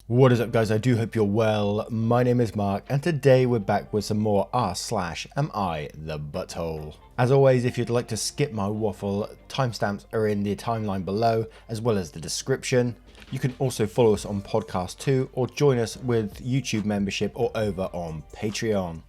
What is up, guys? I do hope you're well. My name is Mark, and today we're back with some more r/am I the butthole. As always, if you'd like to skip my waffle, timestamps are in the timeline below, as well as the description. You can also follow us on podcast too, or join us with YouTube membership or over on Patreon.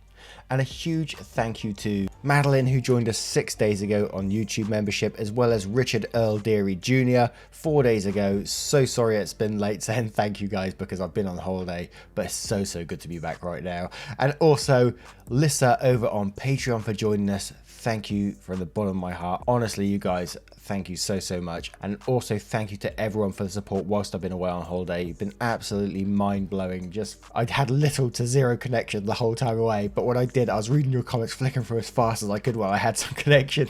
And a huge thank you to Madeline, who joined us 6 days ago on YouTube membership, as well as Richard Earl Deary Jr. 4 days ago. So sorry it's been late saying thank you guys because I've been on holiday, but it's so good to be back right now. And also Lissa over on Patreon for joining us. Thank you from the bottom of my heart. Honestly, you guys, thank you so much. And also thank you to everyone for the support whilst I've been away on holiday. You've been absolutely mind-blowing. I'd had little to zero connection the whole time away, but when I did, I was reading your comments, flicking through as fast as I could while I had some connection.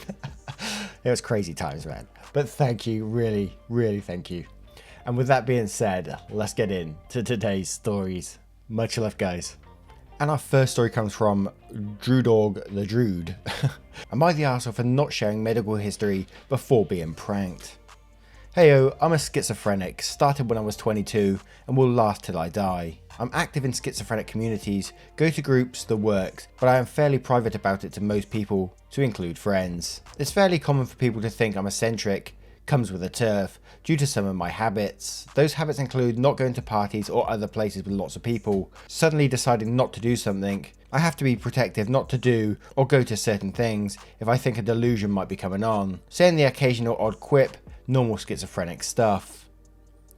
It was crazy times, man. But thank you, really thank you. And with that being said, let's get into today's stories. Much love, guys. And our first story comes from Drewdog the Druid. Am I the arsehole for not sharing medical history before being pranked? Heyo, I'm a schizophrenic, started when I was 22 and will last till I die. I'm active in schizophrenic communities, go to groups, the works, but I am fairly private about it to most people, to include friends. It's fairly common for people to think I'm eccentric, comes with a turf, due to some of my habits. Those habits include not going to parties or other places with lots of people, suddenly deciding not to do something. I have to be protective not to do or go to certain things if I think a delusion might be coming on. Saying the occasional odd quip, normal schizophrenic stuff.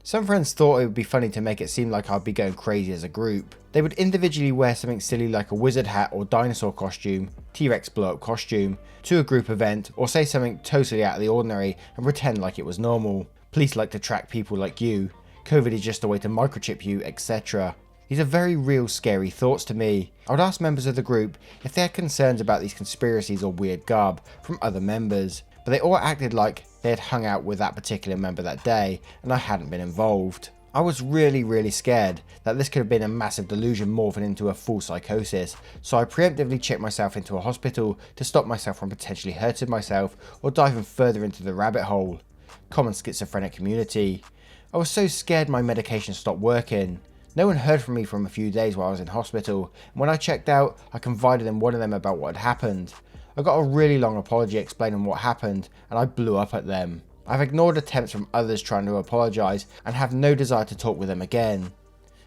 Some friends thought it would be funny to make it seem like I'd be going crazy as a group. They would individually wear something silly like a wizard hat or dinosaur costume, T-Rex blow-up costume, to a group event, or say something totally out of the ordinary and pretend like it was normal. Police like to track people like you, COVID is just a way to microchip you, etc. These are very real scary thoughts to me. I would ask members of the group if they had concerns about these conspiracies or weird garb from other members, but they all acted like they had hung out with that particular member that day and I hadn't been involved. I was really scared that this could have been a massive delusion morphing into a full psychosis, so I preemptively checked myself into a hospital to stop myself from potentially hurting myself or diving further into the rabbit hole. Common schizophrenic community. I was so scared my medication stopped working. No one heard from me for a few days while I was in hospital, and when I checked out, I confided in one of them about what had happened. I got a really long apology explaining what happened, and I blew up at them. I've ignored attempts from others trying to apologise and have no desire to talk with them again.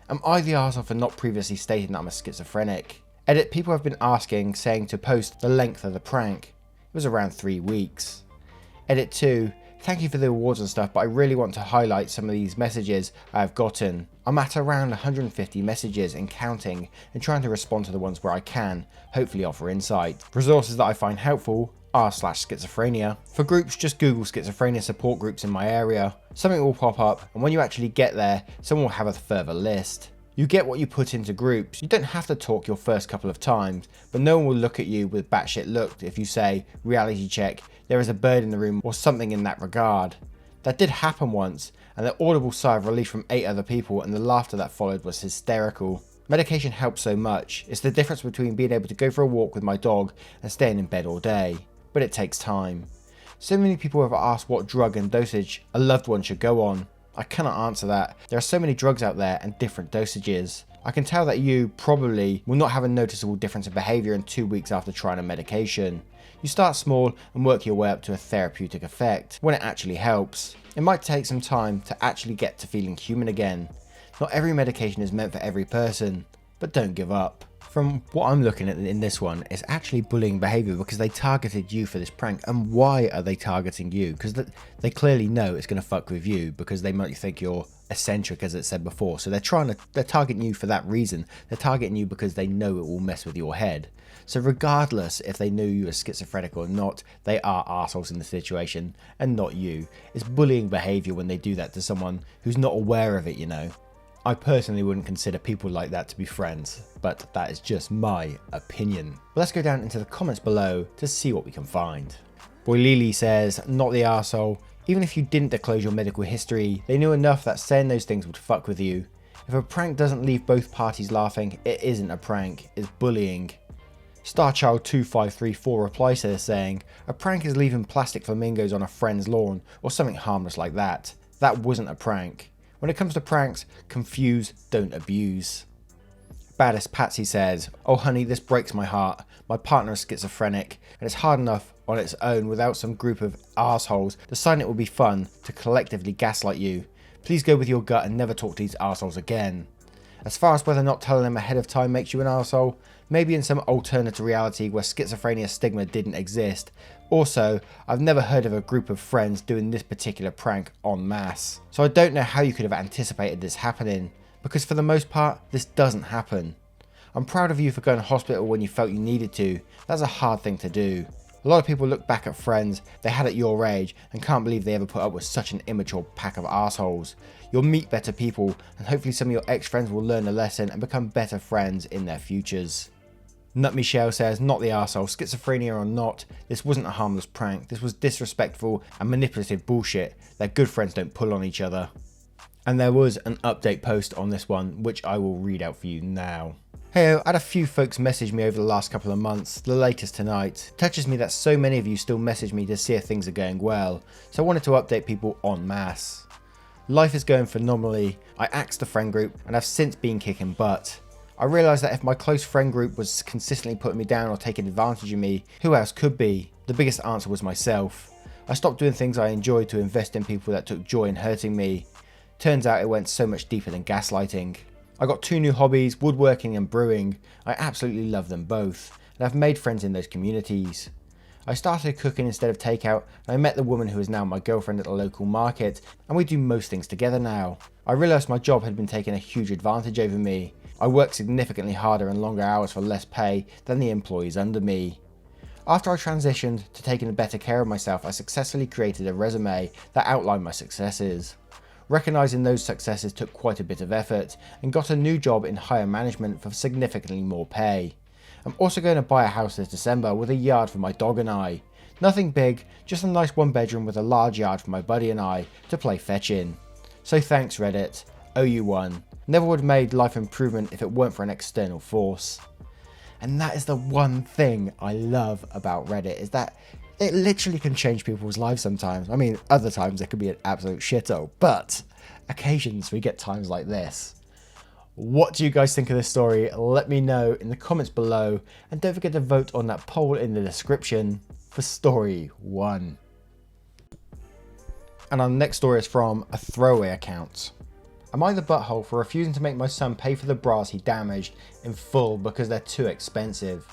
Am I the arsehole for not previously stating that I'm a schizophrenic? Edit, people have been asking, saying to post the length of the prank. It was around 3 weeks. Edit 2, thank you for the awards and stuff, but I really want to highlight some of these messages I have gotten. I'm at around 150 messages and counting and trying to respond to the ones where I can, hopefully offer insight. Resources that I find helpful r/schizophrenia. For groups, just Google schizophrenia support groups in my area. Something will pop up, and when you actually get there, someone will have a further list. You get what you put into groups. You don't have to talk your first couple of times, but no one will look at you with batshit look if you say, reality check, there is a bird in the room or something in that regard. That did happen once, and the audible sigh of relief from 8 other people and the laughter that followed was hysterical. Medication helps so much. It's the difference between being able to go for a walk with my dog and staying in bed all day. But it takes time. So many people have asked what drug and dosage a loved one should go on. I cannot answer that. There are so many drugs out there and different dosages. I can tell that you probably will not have a noticeable difference in behaviour in 2 weeks after trying a medication. You start small and work your way up to a therapeutic effect when it actually helps. It might take some time to actually get to feeling human again. Not every medication is meant for every person, but don't give up. From what I'm looking at in this one, it's actually bullying behaviour because they targeted you for this prank. And why are they targeting you? Because they clearly know it's going to fuck with you because they might think you're eccentric, as it said before. So they're targeting you for that reason. They're targeting you because they know it will mess with your head. So regardless if they knew you were schizophrenic or not, they are arseholes in the situation and not you. It's bullying behaviour when they do that to someone who's not aware of it, you know. I personally wouldn't consider people like that to be friends, but that is just my opinion. But let's go down into the comments below to see what we can find. Boy Lily says, not the arsehole. Even if you didn't disclose your medical history, they knew enough that saying those things would fuck with you. If a prank doesn't leave both parties laughing, it isn't a prank, it's bullying. Starchild2534 replies to this saying, a prank is leaving plastic flamingos on a friend's lawn or something harmless like that. That wasn't a prank. When it comes to pranks, confuse, don't abuse. Baddest Patsy says, "Oh honey, this breaks my heart. My partner is schizophrenic, and it's hard enough on its own without some group of arseholes deciding it will be fun to collectively gaslight you. Please go with your gut and never talk to these arseholes again." As far as whether or not telling them ahead of time makes you an arsehole, maybe in some alternate reality where schizophrenia stigma didn't exist. Also, I've never heard of a group of friends doing this particular prank en masse. So I don't know how you could have anticipated this happening, because for the most part, this doesn't happen. I'm proud of you for going to hospital when you felt you needed to. That's a hard thing to do. A lot of people look back at friends they had at your age and can't believe they ever put up with such an immature pack of assholes. You'll meet better people, and hopefully some of your ex-friends will learn a lesson and become better friends in their futures. Nut Michelle says, "Not the arsehole, schizophrenia or not, this wasn't a harmless prank. This was disrespectful and manipulative bullshit that good friends don't pull on each other." And there was an update post on this one, which I will read out for you now. "Hey, I had a few folks message me over the last couple of months, the latest tonight. It touches me that so many of you still message me to see if things are going well, so I wanted to update people en masse. Life is going phenomenally. I axed the friend group and have since been kicking butt. I realised that if my close friend group was consistently putting me down or taking advantage of me, who else could be? The biggest answer was myself. I stopped doing things I enjoyed to invest in people that took joy in hurting me. Turns out it went so much deeper than gaslighting. I got 2 new hobbies, woodworking and brewing. I absolutely love them both, and I've made friends in those communities. I started cooking instead of takeout, and I met the woman who is now my girlfriend at the local market, and we do most things together now. I realised my job had been taking a huge advantage over me. I work significantly harder and longer hours for less pay than the employees under me. After I transitioned to taking better care of myself, I successfully created a resume that outlined my successes. Recognising those successes took quite a bit of effort, and got a new job in higher management for significantly more pay. I'm also going to buy a house this December with a yard for my dog and I. Nothing big, just a nice 1-bedroom with a large yard for my buddy and I to play fetch in. So thanks Reddit, owe you one. Never would have made life improvement if it weren't for an external force." And that is the one thing I love about Reddit, is that it literally can change people's lives sometimes. I mean, other times it could be an absolute shithole, but occasions we get times like this. What do you guys think of this story? Let me know in the comments below, and don't forget to vote on that poll in the description for story 1. And our next story is from a throwaway account. "Am I the butthole for refusing to make my son pay for the bras he damaged in full because they're too expensive?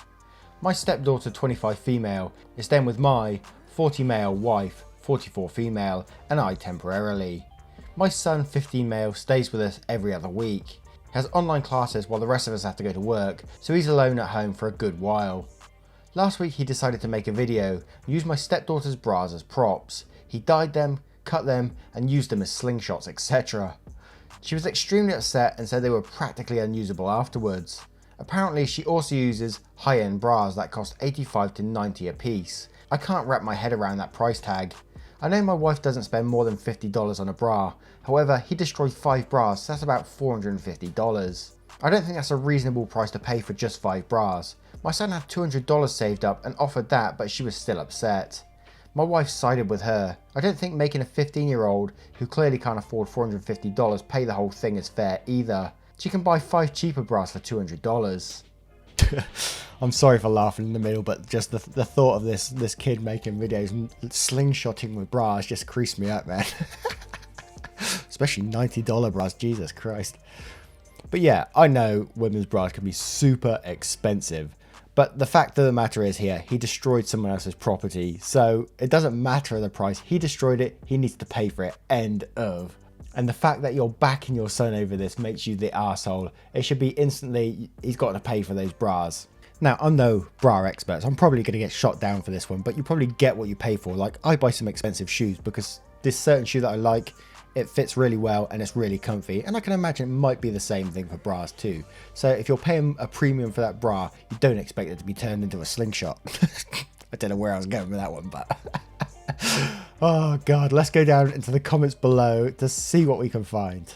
My stepdaughter, 25 female, is staying with my 40 male wife, 44 female, and I temporarily. My son, 15 male, stays with us every other week. He has online classes while the rest of us have to go to work, so he's alone at home for a good while. Last week he decided to make a video and use my stepdaughter's bras as props. He dyed them, cut them, and used them as slingshots, etc. She was extremely upset and said they were practically unusable afterwards. Apparently she also uses high-end bras that cost $85 to $90 a piece. I can't wrap my head around that price tag. I know my wife doesn't spend more than $50 on a bra, however he destroyed 5 bras, so that's about $450. I don't think that's a reasonable price to pay for just 5 bras. My son had $200 saved up and offered that, but she was still upset. My wife sided with her. I don't think making a 15-year-old who clearly can't afford $450 pay the whole thing is fair either. She can buy 5 cheaper bras for $200. I'm sorry for laughing in the middle, but just the thought of this kid making videos slingshotting with bras just creased me up, man. Especially $90 bras, Jesus Christ. But yeah, I know women's bras can be super expensive, but the fact of the matter is here, he destroyed someone else's property, so it doesn't matter the price. He destroyed it, he needs to pay for it, end of. And the fact that you're backing your son over this makes you the arsehole. It should be instantly, he's got to pay for those bras. Now, I'm no bra expert, so I'm probably going to get shot down for this one, but you probably get what you pay for. Like, I buy some expensive shoes because this certain shoe that I like, it fits really well and it's really comfy. And I can imagine it might be the same thing for bras too. So if you're paying a premium for that bra, you don't expect it to be turned into a slingshot. I don't know where I was going with that one, but... Oh god, let's go down into the comments below to see what we can find.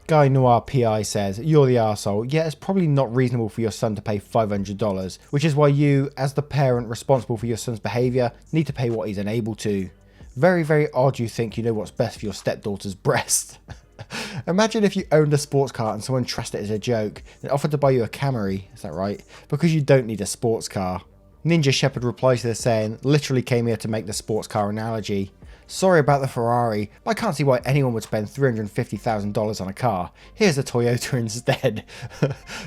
Guy Noir PI says, "You're the arsehole. Yeah, it's probably not reasonable for your son to pay $500, which is why you, as the parent responsible for your son's behaviour, need to pay what he's unable to. Very, very odd you think you know what's best for your stepdaughter's breast. Imagine if you owned a sports car and someone trashed it as a joke and offered to buy you a Camry, is that right? Because you don't need a sports car. Ninja Shepherd replies to this saying, literally came here to make the sports car analogy. Sorry about the Ferrari, but I can't see why anyone would spend $350,000 on a car. Here's a Toyota instead.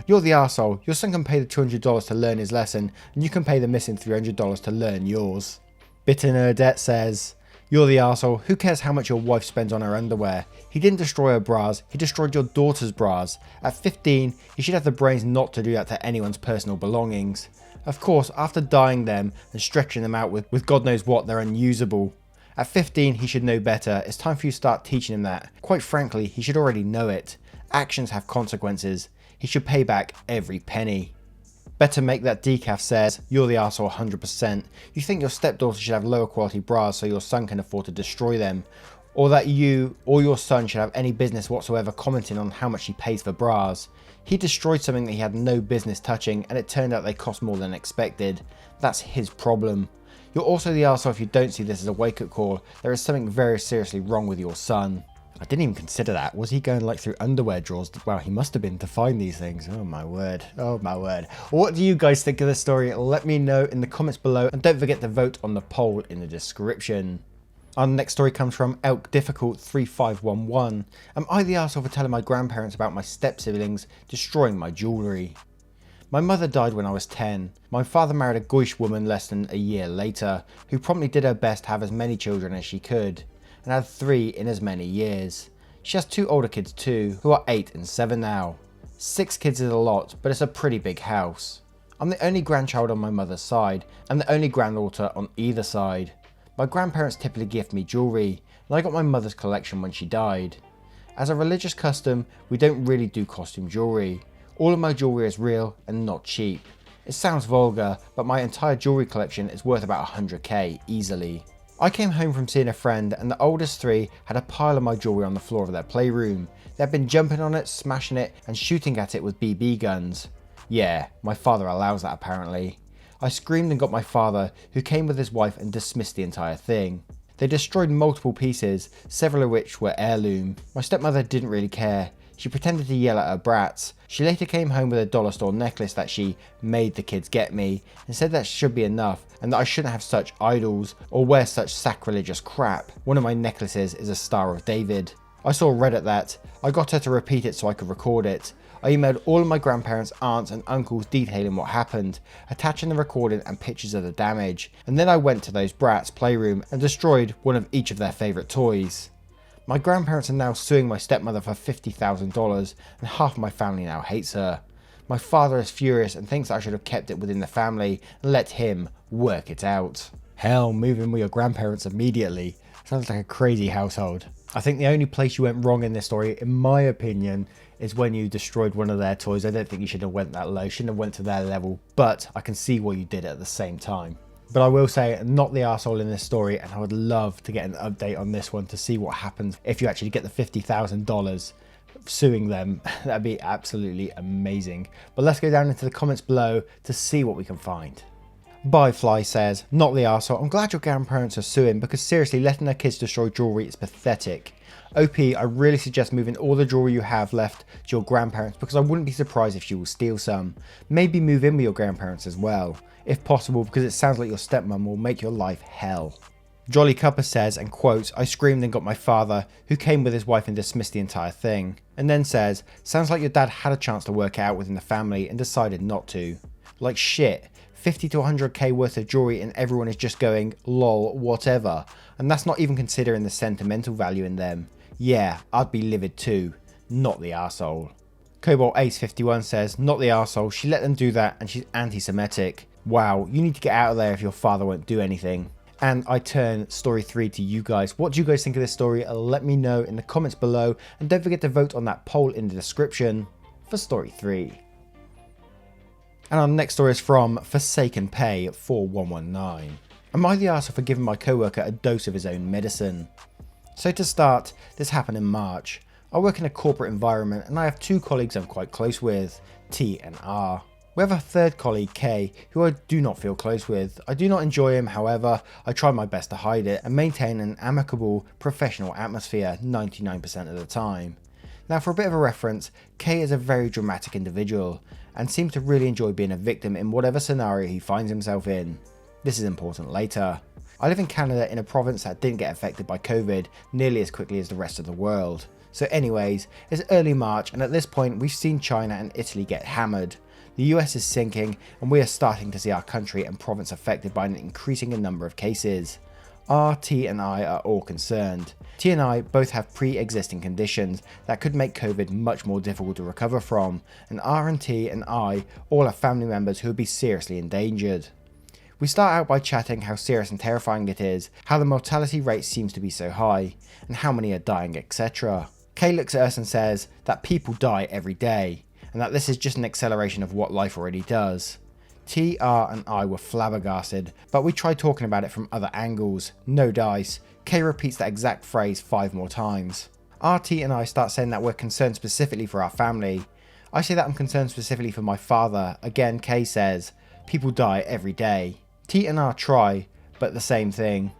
You're the arsehole. Your son can pay the $200 to learn his lesson, and you can pay the missing $300 to learn yours. Bitter Nerdette says, you're the arsehole. Who cares how much your wife spends on her underwear? He didn't destroy her bras, he destroyed your daughter's bras. At 15, he should have the brains not to do that to anyone's personal belongings. Of course, after dyeing them and stretching them out with God knows what, they're unusable. At 15, he should know better. It's time for you to start teaching him that. Quite frankly, he should already know it. Actions have consequences. He should pay back every penny. Better Make That Decaf says, you're the arsehole 100%. You think your stepdaughter should have lower quality bras so your son can afford to destroy them. Or that you or your son should have any business whatsoever commenting on how much he pays for bras. He destroyed something that he had no business touching and it turned out they cost more than expected. That's his problem. You're also the arsehole if you don't see this as a wake-up call. There is something very seriously wrong with your son. I didn't even consider that. Was he going like through underwear drawers? Wow, he must have been to find these things. Oh my word. Oh my word. What do you guys think of this story? Let me know in the comments below and don't forget to vote on the poll in the description. Our next story comes from Elk Difficult 3511. Am I the arsehole for telling my grandparents about my step-siblings destroying my jewellery? My mother died when I was 10. My father married a Goyish woman less than a year later, who promptly did her best to have as many children as she could, and had 3 in as many years. She has 2 older kids too, who are 8 and 7 now. 6 kids is a lot, but it's a pretty big house. I'm the only grandchild on my mother's side, and the only granddaughter on either side. My grandparents typically gift me jewellery, and I got my mother's collection when she died. As a religious custom, we don't really do costume jewellery. All of my jewellery is real and not cheap. It sounds vulgar, but my entire jewellery collection is worth about 100k easily. I came home from seeing a friend and the oldest 3 had a pile of my jewellery on the floor of their playroom. They had been jumping on it, smashing it and shooting at it with BB guns. Yeah, my father allows that apparently. I screamed and got my father, who came with his wife and dismissed the entire thing. They destroyed multiple pieces, several of which were heirloom. My stepmother didn't really care. She pretended to yell at her brats. She later came home with a dollar store necklace that she made the kids get me and said that should be enough and that I shouldn't have such idols or wear such sacrilegious crap. One of my necklaces is a Star of David. I saw red at that. I got her to repeat it so I could record it. I emailed all of my grandparents, aunts and uncles detailing what happened, attaching the recording and pictures of the damage, and then I went to those brats' playroom and destroyed one of each of their favourite toys. My grandparents are now suing my stepmother for $50,000 and half my family now hates her. My father is furious and thinks I should have kept it within the family and let him work it out. Hell, move in with your grandparents immediately. Sounds like a crazy household. I think the only place you went wrong in this story, in my opinion, is when you destroyed one of their toys. I don't think you should have went that low, shouldn't have went to their level, but I can see what you did at the same time. But I will say, not the arsehole in this story, and I would love to get an update on this one to see what happens if you actually get the $50,000 suing them. That'd be absolutely amazing. But let's go down into the comments below to see what we can find. Byfly says, not the arsehole. I'm glad your grandparents are suing because seriously, letting their kids destroy jewellery is pathetic. OP, I really suggest moving all the jewellery you have left to your grandparents because I wouldn't be surprised if she will steal some. Maybe move in with your grandparents as well, if possible, because it sounds like your stepmom will make your life hell. Jolly Cuppa says, and quotes, I screamed and got my father, who came with his wife and dismissed the entire thing. And then says, sounds like your dad had a chance to work it out within the family and decided not to. Like shit. 50 to 100k worth of jewelry and everyone is just going, lol, whatever. And that's not even considering the sentimental value in them. Yeah, I'd be livid too. Not the arsehole. Cobalt Ace 51 says, not the arsehole. She let them do that and she's anti-Semitic. Wow, you need to get out of there if your father won't do anything. And I turn story 3 to you guys. What do you guys think of this story? Let me know in the comments below. And don't forget to vote on that poll in the description for story 3. And our next story is from Forsaken Pay 4119. Am I the arsehole for giving my co-worker a dose of his own medicine? So to start, this happened in March. I work in a corporate environment and I have 2 colleagues I'm quite close with, T and R. We have a third colleague, Kay, who I do not feel close with. I do not enjoy him, however, I try my best to hide it and maintain an amicable, professional atmosphere 99% of the time. Now for a bit of a reference, Kay is a very dramatic individual and seems to really enjoy being a victim in whatever scenario he finds himself in. This is important later. I live in Canada in a province that didn't get affected by COVID nearly as quickly as the rest of the world. So anyways, it's early March and at this point we've seen China and Italy get hammered. The US is sinking and we are starting to see our country and province affected by an increasing number of cases. R, T and I are all concerned. T and I both have pre-existing conditions that could make COVID much more difficult to recover from, and R and T and I all have family members who would be seriously endangered. We start out by chatting how serious and terrifying it is, how the mortality rate seems to be so high, and how many are dying, etc. Kay looks at us and says that people die every day, and that this is just an acceleration of what life already does. T, R and I were flabbergasted, but we tried talking about it from other angles. No dice. Kay repeats that exact phrase 5 more times. R, T and I start saying that we're concerned specifically for our family. I say that I'm concerned specifically for my father. Again, Kay says, people die every day. T and R try, but the same thing.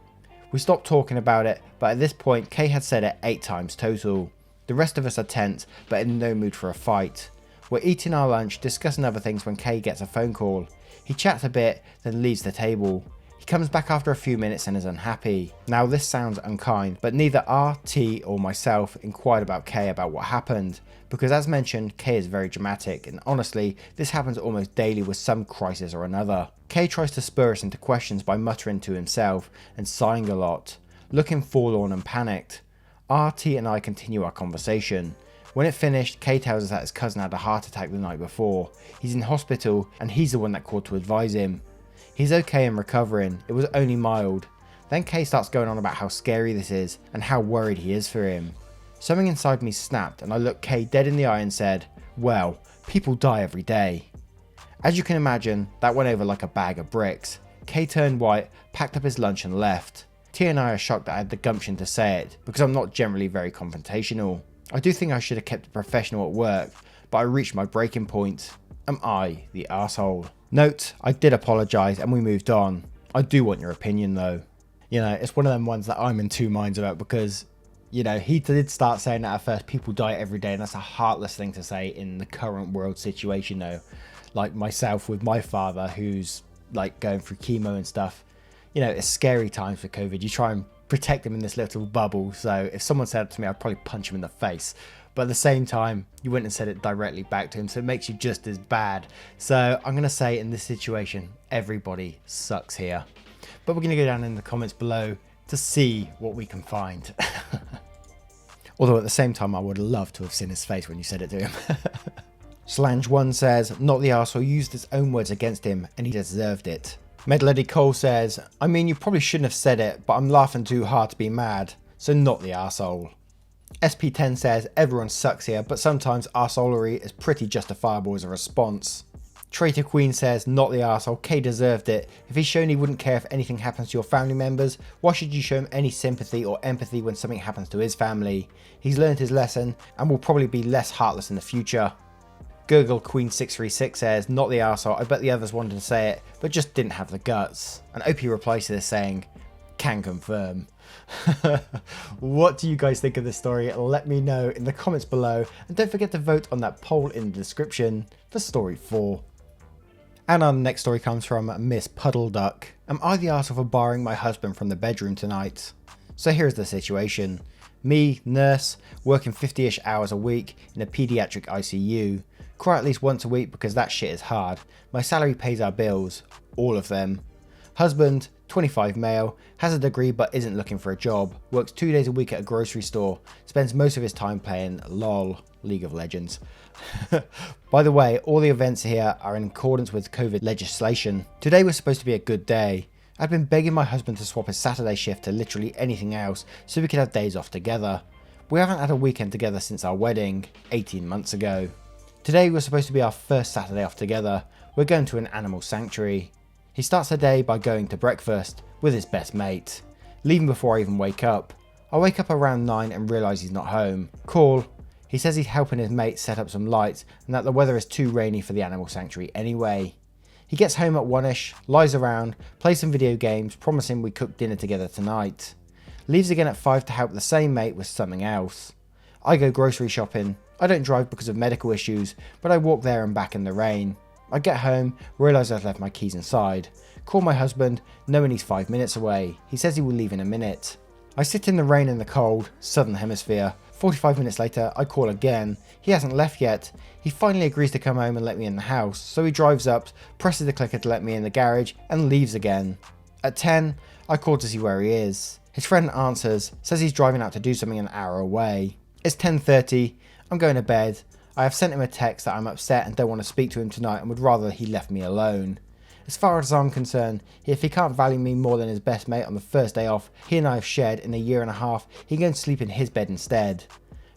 We stopped talking about it, but at this point Kay had said it 8 times total. The rest of us are tense, but in no mood for a fight. We're eating our lunch, discussing other things when Kay gets a phone call. He chats a bit, then leaves the table. He comes back after a few minutes and is unhappy. Now this sounds unkind, but neither R, T or myself inquired about Kay about what happened, because as mentioned, Kay is very dramatic, and honestly, this happens almost daily with some crisis or another. Kay tries to spur us into questions by muttering to himself and sighing a lot, looking forlorn and panicked. R, T and I continue our conversation. When it finished, Kay tells us that his cousin had a heart attack the night before. He's in hospital and he's the one that called to advise him. He's okay and recovering, it was only mild. Then Kay starts going on about how scary this is and how worried he is for him. Something inside me snapped and I looked Kay dead in the eye and said, well, people die every day. As you can imagine, that went over like a bag of bricks. Kay turned white, packed up his lunch and left. T and I are shocked that I had the gumption to say it, because I'm not generally very confrontational. I do think I should have kept it professional at work, but I reached my breaking point. Am I the arsehole? Note, I did apologise and we moved on. I do want your opinion though. You know, it's one of them ones that I'm in 2 minds about because, you know, he did start saying that at first, people die every day, and that's a heartless thing to say in the current world situation though. Like myself with my father who's like going through chemo and stuff. You know, it's scary times for COVID. You try and protect him in this little bubble, so if someone said it to me, I'd probably punch him in the face, but at the same time you went and said it directly back to him, so it makes you just as bad. So I'm gonna say in this situation, everybody sucks here, but we're gonna go down in the comments below to see what we can find. Although at the same time I would love to have seen his face when you said it to him. Slange1 says, not the arsehole, used his own words against him and he deserved it. Medlady Cole says, I mean, you probably shouldn't have said it, but I'm laughing too hard to be mad, so not the arsehole. SP10 says, everyone sucks here, but sometimes arseholery is pretty justifiable as a response. Traitor Queen says, not the arsehole, Kay deserved it. If he's shown he wouldn't care if anything happens to your family members, why should you show him any sympathy or empathy when something happens to his family? He's learned his lesson and will probably be less heartless in the future. Gurgle Queen 636 says, not the arsehole, I bet the others wanted to say it, but just didn't have the guts. And OP replies to this saying, can confirm. What do you guys think of this story? Let me know in the comments below, and don't forget to vote on that poll in the description for story 4. And our next story comes from Miss Puddle Duck. Am I the arsehole for barring my husband from the bedroom tonight? So here's the situation. Me, nurse, working 50-ish hours a week in a pediatric ICU. Cry at least once a week because that shit is hard. My salary pays our bills. All of them. Husband, 25 male, has a degree but isn't looking for a job. Works 2 days a week at a grocery store. Spends most of his time playing LOL, League of Legends. By the way, all the events here are in accordance with COVID legislation. Today was supposed to be a good day. I'd been begging my husband to swap his Saturday shift to literally anything else so we could have days off together. We haven't had a weekend together since our wedding, 18 months ago. Today was supposed to be our first Saturday off together. We're going to an animal sanctuary. He starts the day by going to breakfast with his best mate, leaving before I even wake up. I wake up around 9 and realise he's not home. Call. He says he's helping his mate set up some lights and that the weather is too rainy for the animal sanctuary anyway. He gets home at 1ish, lies around, plays some video games, promising we cook dinner together tonight. Leaves again at 5 to help the same mate with something else. I go grocery shopping. I don't drive because of medical issues, but I walk there and back in the rain. I get home, realise I've left my keys inside. Call my husband, knowing he's 5 minutes away. He says he will leave in a minute. I sit in the rain and the cold, southern hemisphere. 45 minutes later, I call again. He hasn't left yet. He finally agrees to come home and let me in the house, so he drives up, presses the clicker to let me in the garage, and leaves again. At 10, I call to see where he is. His friend answers, says he's driving out to do something an hour away. It's 10:30, I'm going to bed. I have sent him a text that I'm upset and don't want to speak to him tonight and would rather he left me alone. As far as I'm concerned, if he can't value me more than his best mate on the first day off he and I have shared in a year and a half, he can go and sleep in his bed instead.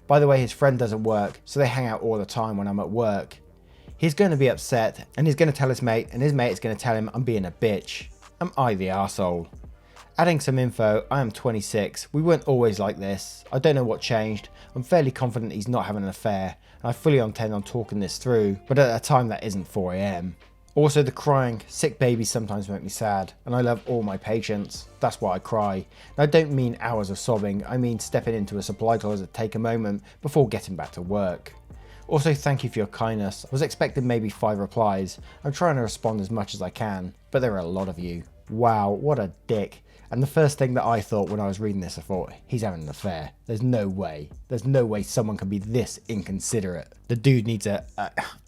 By the way, his friend doesn't work, so they hang out all the time when I'm at work. He's going to be upset, and he's going to tell his mate, and his mate is going to tell him I'm being a bitch. Am I the arsehole? Adding some info, I am 26, we weren't always like this, I don't know what changed, I'm fairly confident he's not having an affair, and I fully intend on talking this through, but at a time that isn't 4 AM. Also, the crying, sick babies sometimes make me sad, and I love all my patients. That's why I cry. And I don't mean hours of sobbing, I mean stepping into a supply closet to take a moment before getting back to work. Also, thank you for your kindness. I was expecting maybe 5 replies. I'm trying to respond as much as I can, but there are a lot of you. Wow, what a dick. And the first thing that I thought when I was reading this, I thought, he's having an affair. There's no way. There's no way someone can be this inconsiderate. The dude needs a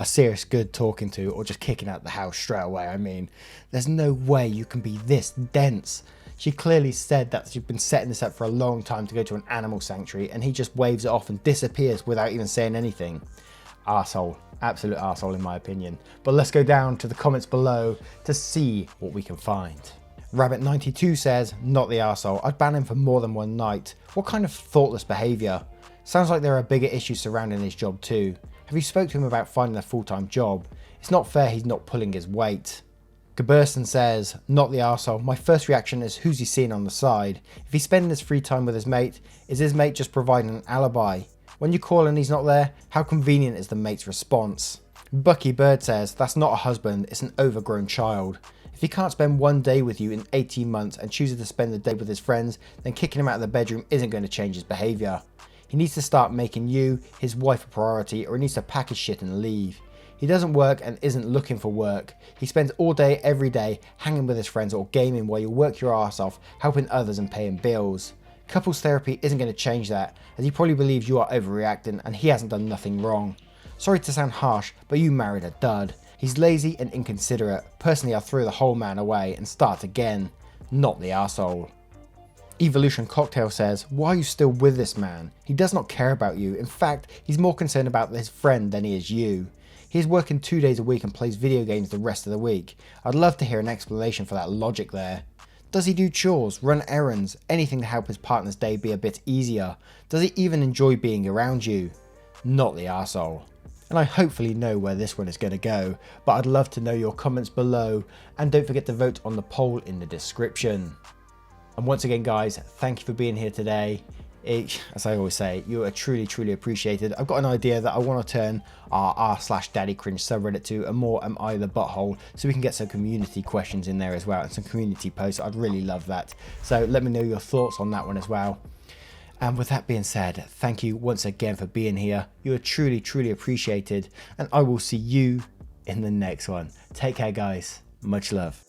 serious good talking to or just kicking out the house straight away. I mean, there's no way you can be this dense. She clearly said that she'd been setting this up for a long time to go to an animal sanctuary and he just waves it off and disappears without even saying anything. Arsehole. Absolute arsehole in my opinion. But let's go down to the comments below to see what we can find. Rabbit92 says, not the arsehole, I'd ban him for more than one night. What kind of thoughtless behaviour? Sounds like there are bigger issues surrounding his job too. Have you spoke to him about finding a full-time job? It's not fair he's not pulling his weight. Gaberson says, not the arsehole, my first reaction is who's he seeing on the side? If he's spending his free time with his mate, is his mate just providing an alibi? When you call and he's not there, how convenient is the mate's response? Bucky Bird says, that's not a husband, it's an overgrown child. If he can't spend one day with you in 18 months and chooses to spend the day with his friends, then kicking him out of the bedroom isn't going to change his behaviour. He needs to start making you, his wife, a priority, or he needs to pack his shit and leave. He doesn't work and isn't looking for work. He spends all day, every day, hanging with his friends or gaming while you work your ass off, helping others and paying bills. Couples therapy isn't going to change that, as he probably believes you are overreacting and he hasn't done nothing wrong. Sorry to sound harsh, but you married a dud. He's lazy and inconsiderate. Personally, I'll throw the whole man away and start again. Not the arsehole. Evolution Cocktail says, why are you still with this man? He does not care about you. In fact, he's more concerned about his friend than he is you. He is working 2 days a week and plays video games the rest of the week. I'd love to hear an explanation for that logic there. Does he do chores, run errands, anything to help his partner's day be a bit easier? Does he even enjoy being around you? Not the arsehole. And I hopefully know where this one is going to go, but I'd love to know your comments below, and don't forget to vote on the poll in the description. And once again guys, thank you for being here today. As I always say, you are truly appreciated. I've got an idea that I want to turn our r/daddycringe subreddit to a more am I the butthole, so we can get some community questions in there as well and some community posts. I'd really love that. So let me know your thoughts on that one as well. And with that being said, thank you once again for being here. You are truly appreciated, and I will see you in the next one. Take care guys, much love.